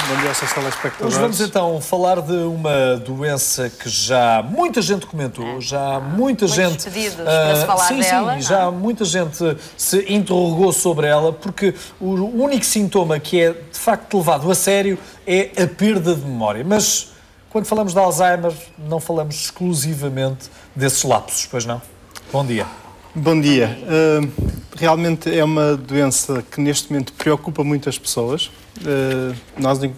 Bom dia aos telespectadores. Hoje vamos então falar de uma doença que já muita gente comentou, já muita gente... pedidos para se falar dela. Sim, já muita gente se interrogou sobre ela, porque o único sintoma que é de facto levado a sério é a perda de memória. Mas quando falamos de Alzheimer, não falamos exclusivamente desses lapsos, pois não? Bom dia. Bom dia. Realmente é uma doença que neste momento preocupa muitas pessoas.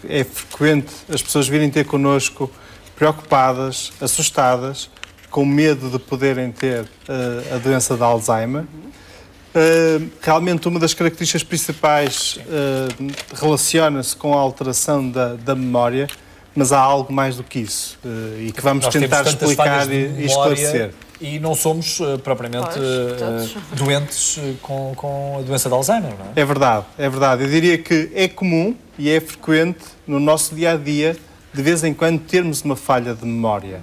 É frequente as pessoas virem ter connosco preocupadas, assustadas, com medo de poderem ter a doença de Alzheimer. Realmente uma das características principais relaciona-se com a alteração da memória, mas há algo mais do que isso e que vamos tentar explicar e esclarecer. E não somos propriamente doentes com a doença de Alzheimer, não é? É verdade, é verdade. Eu diria que é comum e é frequente no nosso dia-a-dia, de vez em quando, termos uma falha de memória.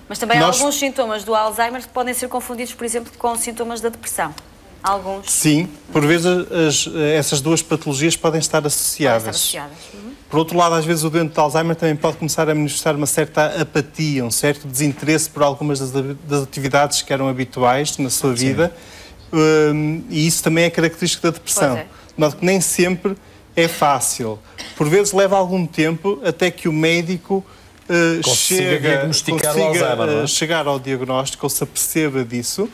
Mas também há alguns sintomas do Alzheimer que podem ser confundidos, por exemplo, com sintomas da depressão. Alguns. Sim, por vezes essas duas patologias podem estar associadas. Por outro lado, às vezes o doente de Alzheimer também pode começar a manifestar uma certa apatia, um certo desinteresse por algumas das atividades que eram habituais na sua vida. E isso também é característico da depressão. De modo que nem sempre é fácil. Por vezes leva algum tempo até que o médico consiga chegar ao diagnóstico ou se aperceba disso.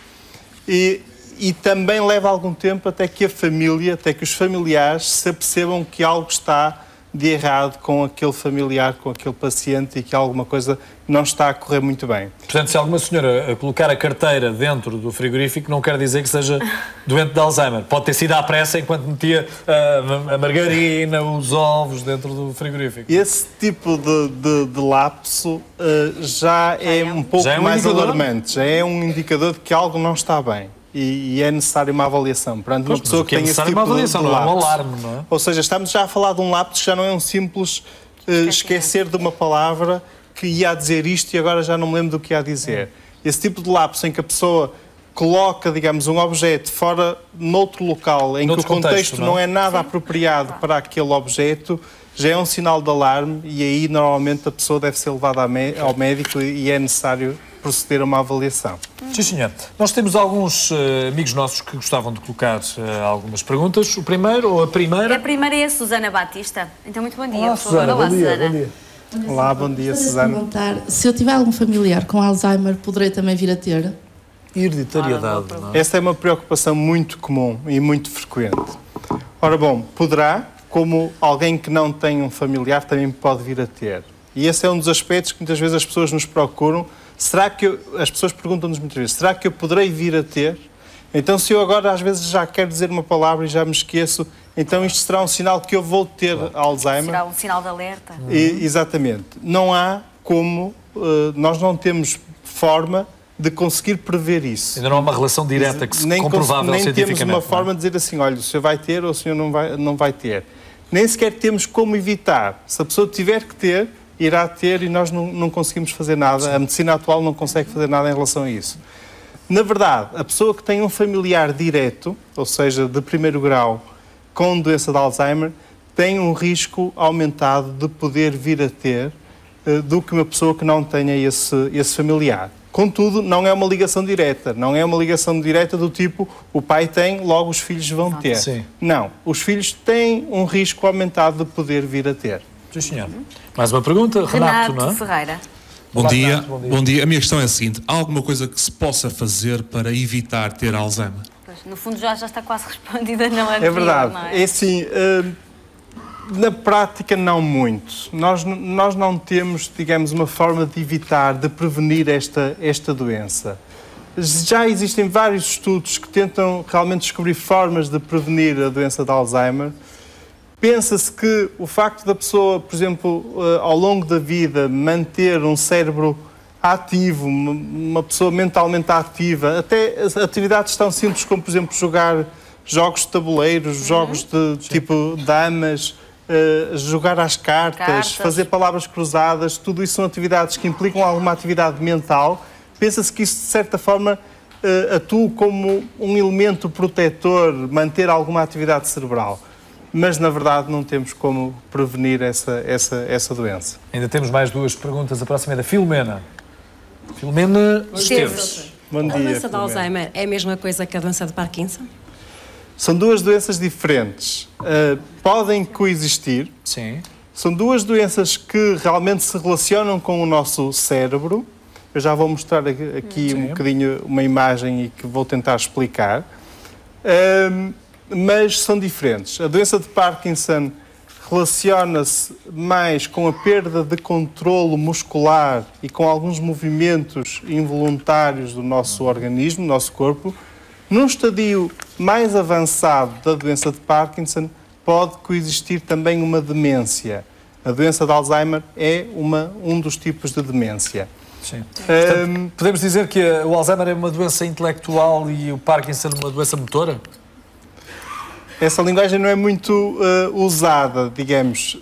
E também leva algum tempo até que a família, até que os familiares se apercebam que algo está de errado com aquele familiar, com aquele paciente e que alguma coisa não está a correr muito bem. Portanto, se alguma senhora colocar a carteira dentro do frigorífico, não quer dizer que seja doente de Alzheimer. Pode ter sido à pressa enquanto metia a margarina, os ovos dentro do frigorífico. Esse tipo de lapso já é um pouco mais alarmante. Já é um indicador de que algo não está bem. E é necessário uma avaliação. Portanto, uma pessoa que tem esse tipo de lapso, não é um alarme, não é? Ou seja, estamos já a falar de um lapso que já não é um simples esquecer de uma palavra que ia a dizer isto e agora já não me lembro do que ia a dizer. Esse tipo de lapso em que a pessoa coloca, digamos, um objeto fora noutro local, em que o contexto não é nada apropriado para aquele objeto, já é um sinal de alarme e aí normalmente a pessoa deve ser levada ao médico e é necessário proceder a uma avaliação. Sim, senhor. Nós temos alguns amigos nossos que gostavam de colocar algumas perguntas. O primeiro ou a primeira? A primeira é a Susana Batista. Então, muito bom dia. Olá, Susana. Olá, bom dia, Susana. Bom dia. Olá, bom dia, Susana. Perguntar, se eu tiver algum familiar com Alzheimer, poderei também vir a ter? Hereditariedade. Esta é uma preocupação muito comum e muito frequente. Ora bom, poderá, como alguém que não tem um familiar também pode vir a ter. E esse é um dos aspectos que muitas vezes as pessoas nos procuram. Será que as pessoas perguntam-nos muitas vezes, será que eu poderei vir a ter? Então, se eu agora às vezes já quero dizer uma palavra e já me esqueço, então isto será um sinal que eu vou ter Alzheimer? Será um sinal de alerta? Exatamente. Não há como, nós não temos forma de conseguir prever isso. Ainda não há uma relação direta que se comprovável cientificamente. Nem temos uma forma de dizer assim, olha, o senhor vai ter ou o senhor não vai ter. Nem sequer temos como evitar. Se a pessoa tiver que ter, irá ter e nós não conseguimos fazer nada. Sim. A medicina atual não consegue fazer nada em relação a isso. Na verdade, a pessoa que tem um familiar direto, ou seja, de primeiro grau, com doença de Alzheimer, tem um risco aumentado de poder vir a ter do que uma pessoa que não tenha esse familiar. Contudo, não é uma ligação direta. Não é uma ligação direta do tipo o pai tem, logo os filhos vão ter. Sim. Não. Os filhos têm um risco aumentado de poder vir a ter. Sim, senhor. Mais uma pergunta, Renato, não é? Ferreira. Bom dia. Bom dia. A minha questão é a seguinte: há alguma coisa que se possa fazer para evitar ter Alzheimer? Pois, no fundo já está quase respondida, não é? É verdade. É assim, na prática não muito. Nós não temos, digamos, uma forma de evitar, de prevenir esta doença. Já existem vários estudos que tentam realmente descobrir formas de prevenir a doença de Alzheimer. Pensa-se que o facto da pessoa, por exemplo, ao longo da vida, manter um cérebro ativo, uma pessoa mentalmente ativa, até atividades tão simples como, por exemplo, jogar jogos de tabuleiros, jogos de tipo damas, jogar às cartas, fazer palavras cruzadas, tudo isso são atividades que implicam alguma atividade mental. Pensa-se que isso, de certa forma, atua como um elemento protetor, manter alguma atividade cerebral. Mas, na verdade, não temos como prevenir essa doença. Ainda temos mais duas perguntas. A próxima é da Filomena. Filomena Esteves. Bom dia, a doença de Alzheimer é a mesma coisa que a doença de Parkinson? São duas doenças diferentes. Podem coexistir. Sim. São duas doenças que realmente se relacionam com o nosso cérebro. Eu já vou mostrar aqui um bocadinho uma imagem e que vou tentar explicar. Mas são diferentes. A doença de Parkinson relaciona-se mais com a perda de controlo muscular e com alguns movimentos involuntários do nosso organismo, do nosso corpo. Num estadio mais avançado da doença de Parkinson, pode coexistir também uma demência. A doença de Alzheimer é um dos tipos de demência. Sim. Portanto, podemos dizer que o Alzheimer é uma doença intelectual e o Parkinson uma doença motora? Essa linguagem não é muito usada, digamos.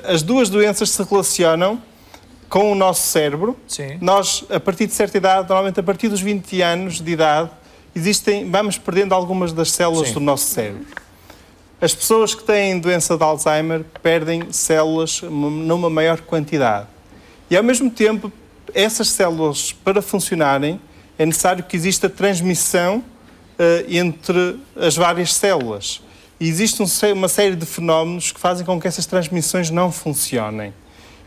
As duas doenças se relacionam com o nosso cérebro. Sim. Nós, a partir de certa idade, normalmente a partir dos 20 anos de idade, vamos perdendo algumas das células do nosso cérebro. As pessoas que têm doença de Alzheimer perdem células numa maior quantidade. E, ao mesmo tempo, essas células, para funcionarem, é necessário que exista transmissão entre as várias células. E existe uma série de fenómenos que fazem com que essas transmissões não funcionem.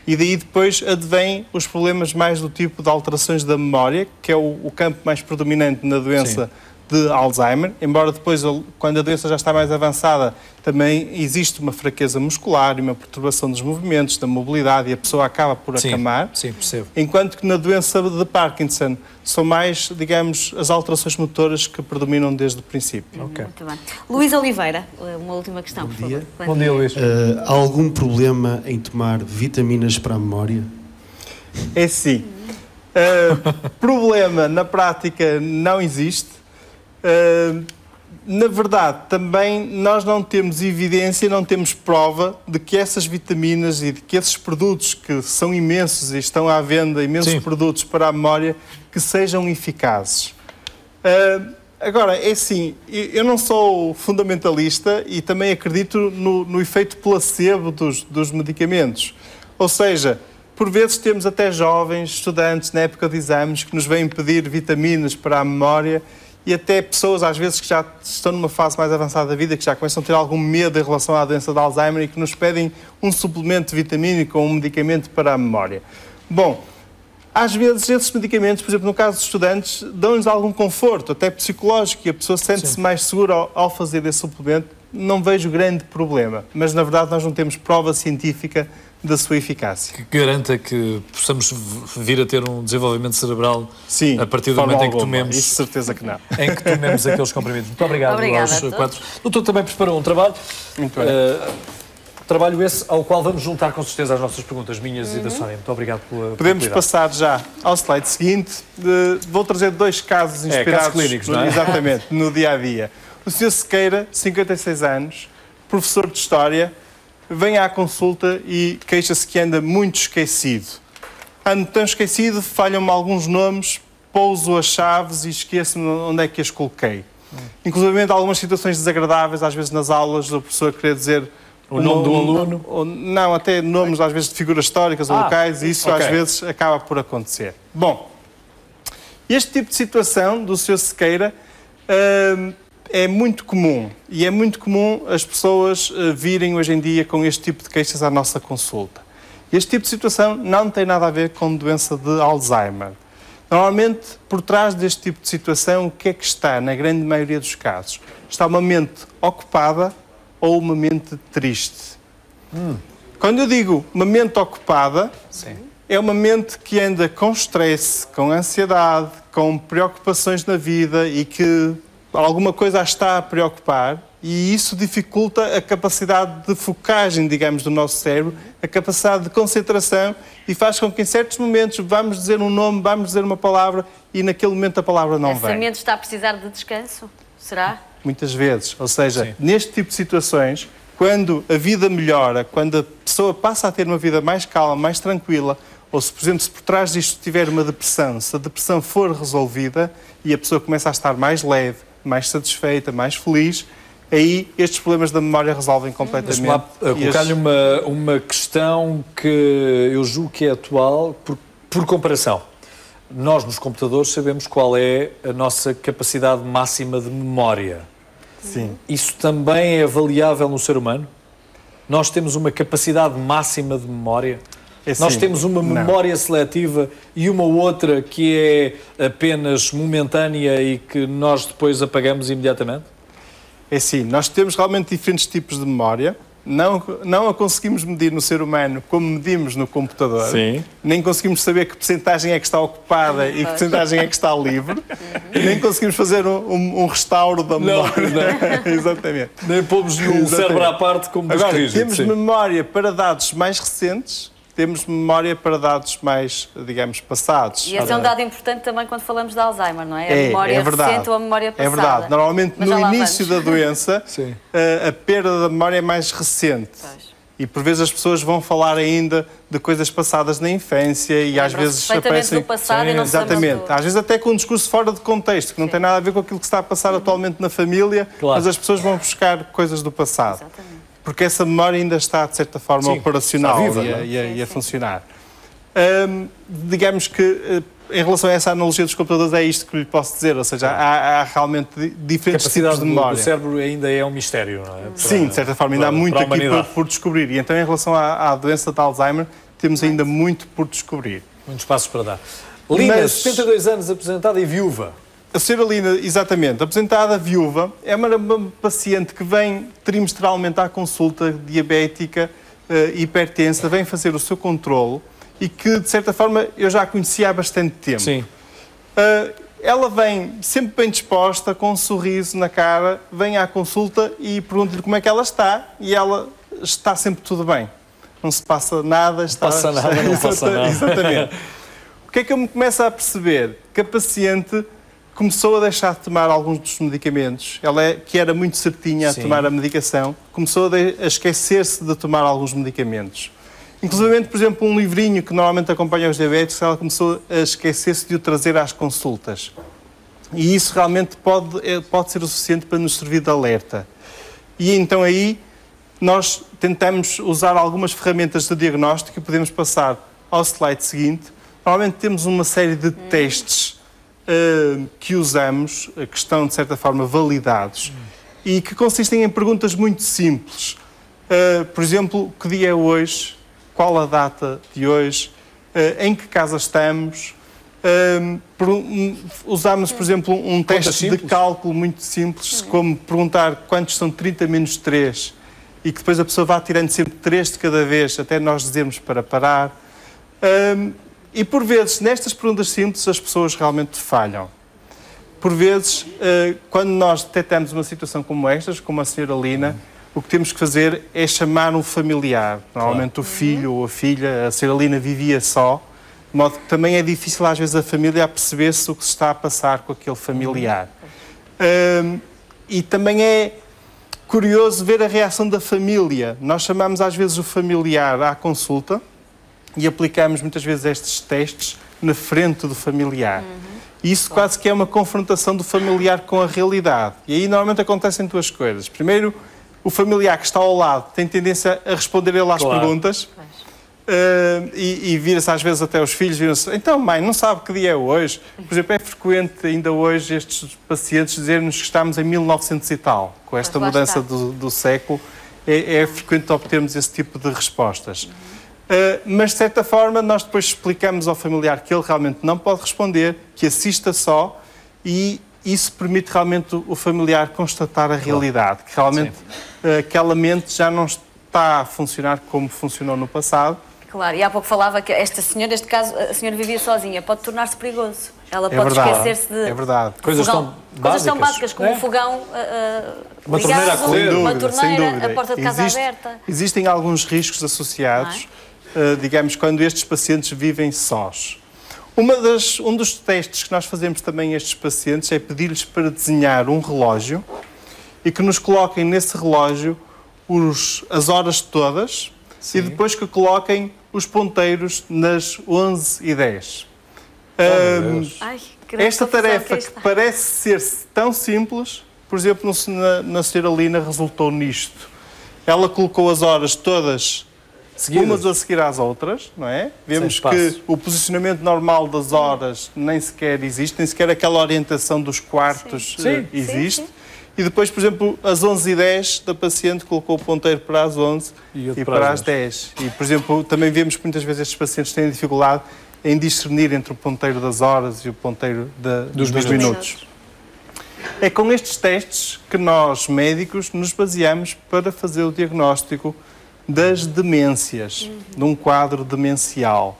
E daí depois advêm os problemas mais do tipo de alterações da memória, que é o campo mais predominante na doença de Alzheimer, embora depois, quando a doença já está mais avançada, também existe uma fraqueza muscular e uma perturbação dos movimentos, da mobilidade, e a pessoa acaba por acamar. Sim, percebo. Enquanto que na doença de Parkinson são mais, digamos, as alterações motoras que predominam desde o princípio. Okay. Muito bem. Luís Oliveira, uma última questão, por favor. Bom dia, Luís. Há algum problema em tomar vitaminas para a memória? É sim. Problema na prática não existe. Na verdade, também nós não temos evidência, não temos prova de que essas vitaminas e de que esses produtos, que são imensos e estão à venda, imensos produtos para a memória, que sejam eficazes. Agora, é assim, eu não sou fundamentalista e também acredito no efeito placebo dos medicamentos. Ou seja, por vezes temos até jovens, estudantes, na época de exames, que nos vêm pedir vitaminas para a memória, e até pessoas, às vezes, que já estão numa fase mais avançada da vida, que já começam a ter algum medo em relação à doença de Alzheimer e que nos pedem um suplemento vitamínico ou um medicamento para a memória. Bom, às vezes esses medicamentos, por exemplo, no caso dos estudantes, dão-nos algum conforto, até psicológico, e a pessoa sente-se mais segura ao fazer esse suplemento. Não vejo grande problema, mas na verdade nós não temos prova científica da sua eficácia. Que garanta que possamos vir a ter um desenvolvimento cerebral a partir do momento em que tomemos... Isso certeza que não. Em que tomemos aqueles comprimidos. Muito obrigado aos quatro. O doutor também preparou um trabalho. Muito bem. Trabalho esse ao qual vamos juntar com certeza as nossas perguntas, minhas e da Sónia. Muito obrigado pela Podemos passar já ao slide seguinte. Vou trazer dois casos inspirados... casos clínicos, não é? Exatamente, no dia-a-dia. O Sr. Sequeira, 56 anos, professor de História, vem à consulta e queixa-se que anda muito esquecido. Ando tão esquecido, falham-me alguns nomes, pouso as chaves e esqueço-me onde é que as coloquei. Inclusive, algumas situações desagradáveis, às vezes nas aulas, o professor querer dizer... O nome do aluno? Não, até nomes, às vezes, de figuras históricas ou locais, e isso às vezes acaba por acontecer. Bom, este tipo de situação do Sr. Sequeira... é muito comum, e é muito comum as pessoas virem hoje em dia com este tipo de queixas à nossa consulta. Este tipo de situação não tem nada a ver com doença de Alzheimer. Normalmente, por trás deste tipo de situação, o que é que está, na grande maioria dos casos? Está uma mente ocupada ou uma mente triste. Quando eu digo uma mente ocupada, é uma mente que anda com stress, com ansiedade, com preocupações na vida e que alguma coisa a está a preocupar, e isso dificulta a capacidade de focagem, digamos, do nosso cérebro, a capacidade de concentração, e faz com que em certos momentos vamos dizer um nome, vamos dizer uma palavra, e naquele momento a palavra não vem. Essa mente está a precisar de descanso? Será? Muitas vezes. Ou seja, neste tipo de situações, quando a vida melhora, quando a pessoa passa a ter uma vida mais calma, mais tranquila, ou se, por exemplo, se por trás disto tiver uma depressão, se a depressão for resolvida e a pessoa começa a estar mais leve, mais satisfeita, mais feliz, aí estes problemas da memória resolvem completamente. Deixa-me lá colocar-lhe uma questão que eu julgo que é atual, por comparação. Nós, nos computadores, sabemos qual é a nossa capacidade máxima de memória. Sim. Isso também é avaliável no ser humano? Nós temos uma capacidade máxima de memória? Nós temos uma memória seletiva e uma outra que é apenas momentânea e que nós depois apagamos imediatamente? É assim, nós temos realmente diferentes tipos de memória. Não a conseguimos medir no ser humano como medimos no computador. Sim. Nem conseguimos saber que percentagem é que está ocupada e que percentagem é que está livre. Nem conseguimos fazer um restauro da memória. Não. Exatamente. Nem pomos no cérebro à parte como dos Agora, rígidos. temos memória para dados mais recentes, temos memória para dados mais, digamos, passados. E esse é um dado importante também quando falamos de Alzheimer, não é? A memória recente ou a memória passada. É verdade. Normalmente, no início da doença, a perda da memória é mais recente. Pois. E, por vezes, as pessoas vão falar ainda de coisas passadas na infância e, às vezes, aparecem... do passado e não exatamente. Às vezes, até com um discurso fora de contexto, que não tem nada a ver com aquilo que está a passar atualmente na família, mas as pessoas vão buscar coisas do passado. Exatamente. Porque essa memória ainda está, de certa forma, operacional e a funcionar. Digamos que, em relação a essa analogia dos computadores, é isto que lhe posso dizer. Ou seja, há realmente diferentes tipos de memória. O cérebro ainda é um mistério, não é? Sim, de certa forma, ainda há muito aqui por descobrir. E então, em relação à doença de Alzheimer, temos ainda muito por descobrir. Muitos passos para dar. Lina, 72 anos, aposentada e viúva. A senhora Lina, exatamente, aposentada, viúva, é uma paciente que vem trimestralmente à consulta, diabética, hipertensa, vem fazer o seu controlo e que, de certa forma, eu já a conhecia há bastante tempo. Sim. Ela vem sempre bem disposta, com um sorriso na cara, vem à consulta e pergunto-lhe como é que ela está e ela está sempre tudo bem. Não se passa nada. Não passa nada. Exatamente. O que é que eu me começo a perceber? Que a paciente começou a deixar de tomar alguns dos medicamentos. Ela, que era muito certinha a tomar a medicação, começou a esquecer-se de tomar alguns medicamentos. Inclusive, por exemplo, um livrinho que normalmente acompanha os diabéticos, ela começou a esquecer-se de o trazer às consultas. E isso realmente pode ser o suficiente para nos servir de alerta. E então aí nós tentamos usar algumas ferramentas de diagnóstico e podemos passar ao slide seguinte. Normalmente temos uma série de testes que usamos, que estão, de certa forma, validados e que consistem em perguntas muito simples. Por exemplo, que dia é hoje? Qual a data de hoje? Em que casa estamos? Usamos, por exemplo, um teste de cálculo muito simples, como perguntar quantos são 30 menos 3 e que depois a pessoa vá tirando sempre 3 de cada vez até nós dizermos para parar. E, por vezes, nestas perguntas simples, as pessoas realmente falham. Por vezes, quando nós detectamos uma situação como estas, como a senhora Lina, o que temos que fazer é chamar um familiar. Normalmente o filho ou a filha. A senhora Lina vivia só, de modo que também é difícil, às vezes, a família a perceber-se o que se está a passar com aquele familiar. E também é curioso ver a reação da família. Nós chamamos, às vezes, o familiar à consulta, e aplicamos muitas vezes estes testes na frente do familiar. E isso quase que é uma confrontação do familiar com a realidade. E aí normalmente acontecem duas coisas. Primeiro, o familiar que está ao lado tem tendência a responder ele às perguntas e vira-se às vezes até os filhos, viram-se, então mãe, não sabe que dia é hoje? Por exemplo, é frequente ainda hoje estes pacientes dizerem-nos que estamos em 1900 e tal. Com esta mudança do século, é frequente obtermos esse tipo de respostas. Mas, de certa forma, nós depois explicamos ao familiar que ele realmente não pode responder, que assista só, e isso permite realmente o familiar constatar a realidade, que realmente aquela mente já não está a funcionar como funcionou no passado. Claro, e há pouco falava que esta senhora, neste caso, a senhora vivia sozinha, pode tornar-se perigoso. Ela pode esquecer-se de... É verdade. Coisas tão básicas como um fogão uma ligado, torneira a correr, uma torneira, a porta de casa aberta. Existem alguns riscos associados, digamos, quando estes pacientes vivem sós. Um dos testes que nós fazemos também a estes pacientes é pedir-lhes para desenhar um relógio e que nos coloquem nesse relógio as horas todas. Sim. E depois que coloquem os ponteiros nas 11h10. Esta tarefa que parece ser tão simples, por exemplo, na senhora Lina resultou nisto. Ela colocou as horas todas umas a seguir às outras, não é? Vemos que o posicionamento normal das horas nem sequer existe, nem sequer aquela orientação dos quartos existe. Sim. E depois, por exemplo, às 11h10 da paciente colocou o ponteiro para as 11 e para as 10. E, por exemplo, também vemos que muitas vezes estes pacientes têm dificuldade em discernir entre o ponteiro das horas e o ponteiro dos minutos. É com estes testes que nós, médicos, nos baseamos para fazer o diagnóstico das demências, de um quadro demencial.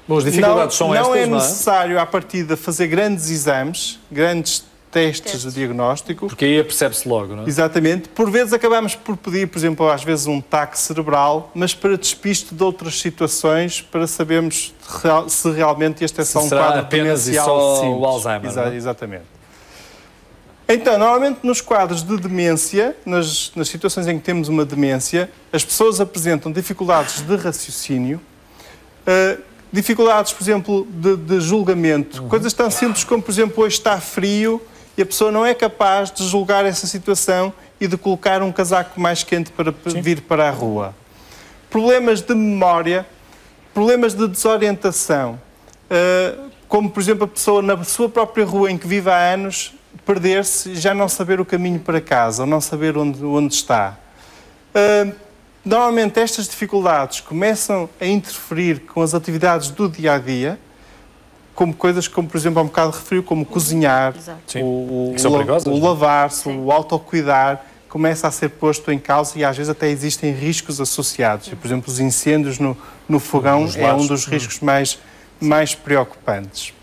Bom, as dificuldades são estas, não é necessário, à partida, fazer grandes exames, grandes testes de diagnóstico. Porque aí percebe-se logo, não é? Exatamente. Por vezes acabamos por pedir, por exemplo, às vezes um TAC cerebral, mas para despiste de outras situações, para sabermos se realmente este é só um quadro apenas e só o Alzheimer. Exatamente. Então, normalmente nos quadros de demência, nas situações em que temos uma demência, as pessoas apresentam dificuldades de raciocínio, dificuldades, por exemplo, de julgamento, coisas tão simples como, por exemplo, hoje está frio e a pessoa não é capaz de julgar essa situação e de colocar um casaco mais quente para vir para a rua. Problemas de memória, problemas de desorientação, como, por exemplo, a pessoa na sua própria rua em que vive há anos perder-se e já não saber o caminho para casa, ou não saber onde está. Normalmente estas dificuldades começam a interferir com as atividades do dia-a-dia, como coisas como, por exemplo, há um bocado referiu, como cozinhar, o lavar-se, o autocuidar, começa a ser posto em causa e às vezes até existem riscos associados. Por exemplo, os incêndios no fogão é um dos riscos mais preocupantes.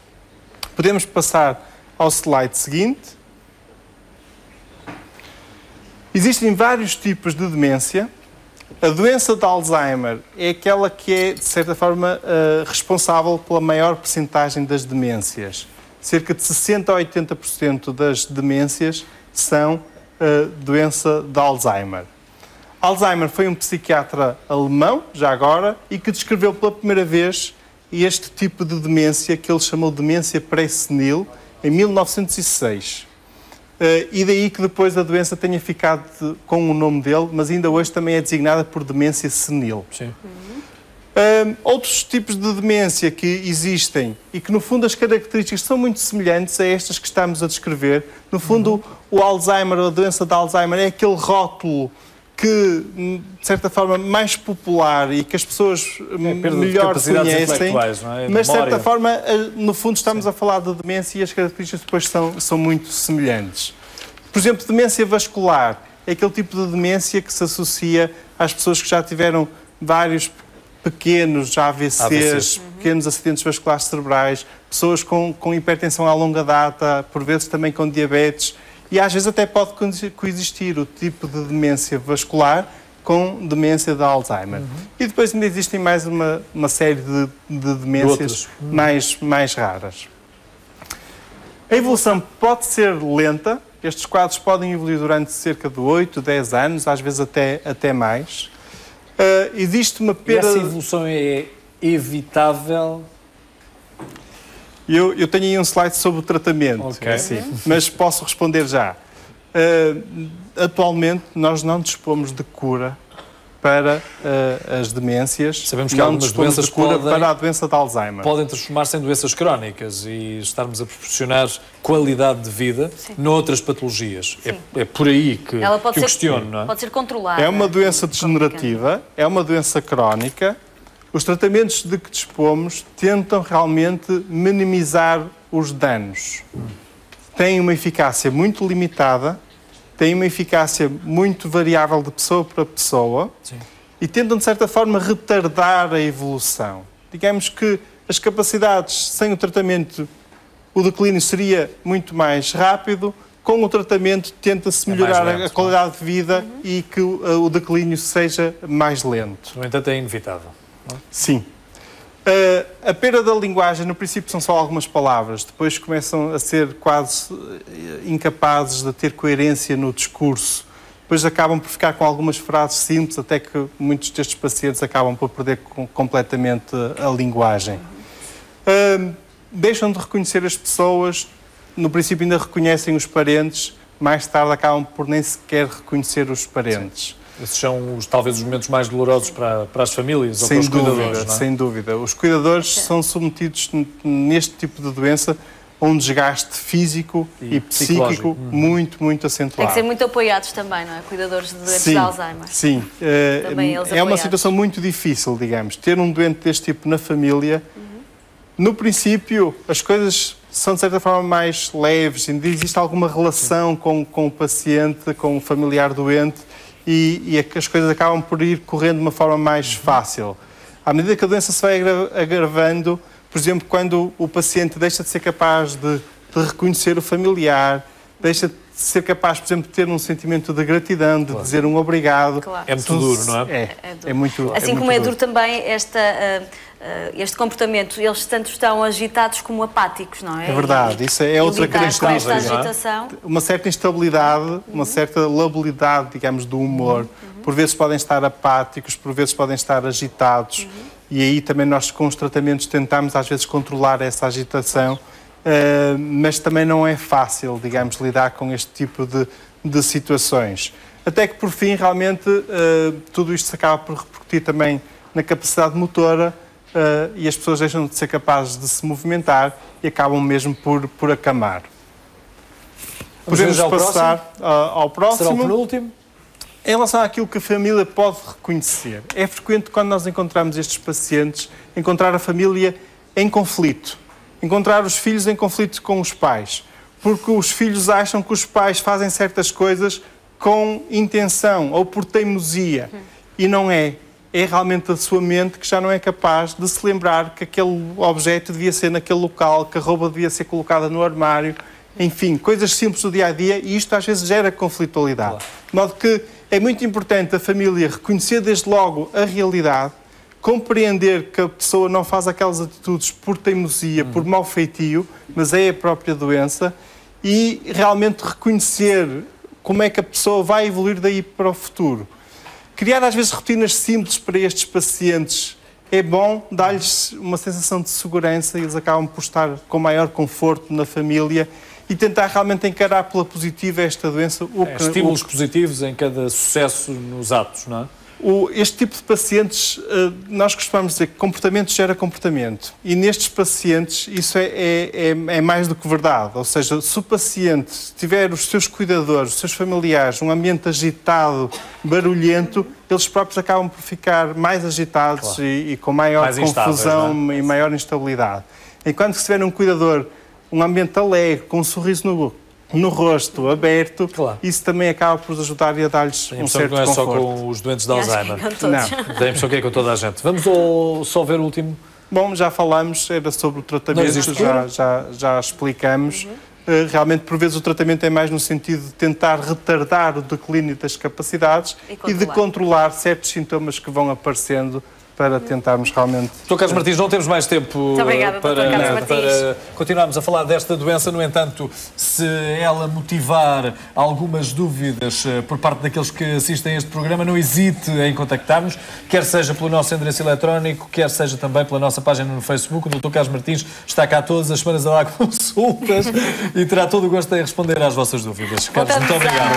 Podemos passar ao slide seguinte. Existem vários tipos de demência. A doença de Alzheimer é aquela que é, de certa forma, responsável pela maior percentagem das demências. Cerca de 60% a 80% das demências são doença de Alzheimer. Alzheimer foi um psiquiatra alemão, já agora, e que descreveu pela primeira vez este tipo de demência que ele chamou de demência pré-senil em 1906. E daí que depois a doença tenha ficado com o nome dele, mas ainda hoje também é designada por demência senil. Sim. Outros tipos de demência que existem e que, no fundo, as características são muito semelhantes a estas que estamos a descrever. No fundo, o Alzheimer, a doença de Alzheimer, é aquele rótulo que, de certa forma, mais popular e que as pessoas melhor conhecem, mas, de certa forma, no fundo, estamos a falar de demência e as características depois são muito semelhantes. Por exemplo, demência vascular é aquele tipo de demência que se associa às pessoas que já tiveram vários pequenos AVCs, pequenos acidentes vasculares cerebrais, pessoas com hipertensão à longa data, por vezes também com diabetes. E às vezes até pode coexistir o tipo de demência vascular com demência de Alzheimer. E depois ainda existem mais uma série de demências mais raras. A evolução pode ser lenta. Estes quadros podem evoluir durante cerca de 8, 10 anos, às vezes até mais. Existe uma perda... E essa evolução é evitável? Eu tenho aí um slide sobre o tratamento, mas posso responder já. Atualmente, nós não dispomos de cura para as demências. Sabemos que algumas doenças para a doença de Alzheimer. Podem transformar-se em doenças crónicas e estarmos a proporcionar qualidade de vida noutras patologias. É por aí que eu questiono, não é? Pode ser controlada. É uma doença degenerativa, é uma doença crónica. Os tratamentos de que dispomos tentam realmente minimizar os danos. Têm uma eficácia muito limitada, têm uma eficácia muito variável de pessoa para pessoa e tentam, de certa forma, retardar a evolução. Digamos que as capacidades sem o tratamento, o declínio seria muito mais rápido. Com o tratamento tenta-se melhorar a qualidade de vida e que o declínio seja mais lento. No entanto, é inevitável. Sim. A perda da linguagem, no princípio, são só algumas palavras. Depois começam a ser quase incapazes de ter coerência no discurso depois acabam por ficar com algumas frases simples, até que muitos destes pacientes acabam por perder completamente a linguagem. Deixam de reconhecer as pessoas, no princípio ainda reconhecem os parentes, mais tarde acabam por nem sequer reconhecer os parentes. Sim. Esses são talvez os momentos mais dolorosos para as famílias ou para os cuidadores, não é? Sem dúvida. Os cuidadores são submetidos neste tipo de doença a um desgaste físico e psíquico muito acentuado. Tem que ser muito apoiados também, não é? Cuidadores de doentes de Alzheimer. Sim. É uma situação muito difícil, digamos. Ter um doente deste tipo na família, no princípio, as coisas são de certa forma mais leves, ainda existe alguma relação com o paciente, com o familiar doente, e as coisas acabam por ir correndo de uma forma mais fácil. À medida que a doença se vai agravando, por exemplo, quando o paciente deixa de ser capaz de reconhecer o familiar, deixa de ser capaz, por exemplo, de ter um sentimento de gratidão, de dizer um obrigado. Claro. É muito duro, não é? É muito. Assim como é duro também este comportamento, eles tanto estão agitados como apáticos, não é? É verdade, isso é outra característica. Agitação. Uma certa instabilidade, uma certa labilidade, digamos, do humor. Por vezes podem estar apáticos, por vezes podem estar agitados, e aí também nós com os tratamentos tentamos às vezes controlar essa agitação, mas também não é fácil, digamos, lidar com este tipo de situações. Até que por fim, realmente, tudo isto se acaba por repercutir também na capacidade motora, e as pessoas deixam de ser capazes de se movimentar e acabam mesmo por acamar. Podemos passar ao próximo. Será o penúltimo? Em relação àquilo que a família pode reconhecer, é frequente quando nós encontramos estes pacientes, encontrar a família em conflito, encontrar os filhos em conflito com os pais, porque os filhos acham que os pais fazem certas coisas com intenção ou por teimosia, e não é. É realmente a sua mente que já não é capaz de se lembrar que aquele objeto devia ser naquele local, que a roupa devia ser colocada no armário, enfim, coisas simples do dia-a-dia, e isto às vezes gera conflitualidade. De modo que é muito importante a família reconhecer desde logo a realidade, compreender que a pessoa não faz aquelas atitudes por teimosia, por mau feitio, mas é a própria doença, e realmente reconhecer como é que a pessoa vai evoluir daí para o futuro. Criar, às vezes, rotinas simples para estes pacientes é bom, dá-lhes uma sensação de segurança e eles acabam por estar com maior conforto na família e tentar realmente encarar pela positiva esta doença. Estímulos positivos em cada sucesso nos atos, não é? Este tipo de pacientes, nós costumamos dizer que comportamento gera comportamento. E nestes pacientes isso é mais do que verdade. Ou seja, se o paciente tiver os seus cuidadores, os seus familiares, um ambiente agitado, barulhento, eles próprios acabam por ficar mais agitados, claro, e com maior confusão, e maior instabilidade. Enquanto que se tiver um cuidador, um ambiente alegre, com um sorriso no rosto, aberto, claro, isso também acaba por ajudar e a dar-lhes um certo conforto. Não é só com os doentes de Alzheimer. Não. Tem a impressão que é com toda a gente. Vamos só ver o último. Bom, já falamos, era sobre o tratamento, já explicamos. Realmente, por vezes, o tratamento é mais no sentido de tentar retardar o declínio das capacidades e de controlar certos sintomas que vão aparecendo, para tentarmos realmente... Dr. Carlos Martins, não temos mais tempo para continuarmos a falar desta doença. No entanto, se ela motivar algumas dúvidas por parte daqueles que assistem a este programa, não hesite em contactar-nos, quer seja pelo nosso endereço eletrónico, quer seja também pela nossa página no Facebook. O Dr. Carlos Martins está cá todas as semanas a dar consultas e terá todo o gosto em responder às vossas dúvidas. Carlos, muito obrigado.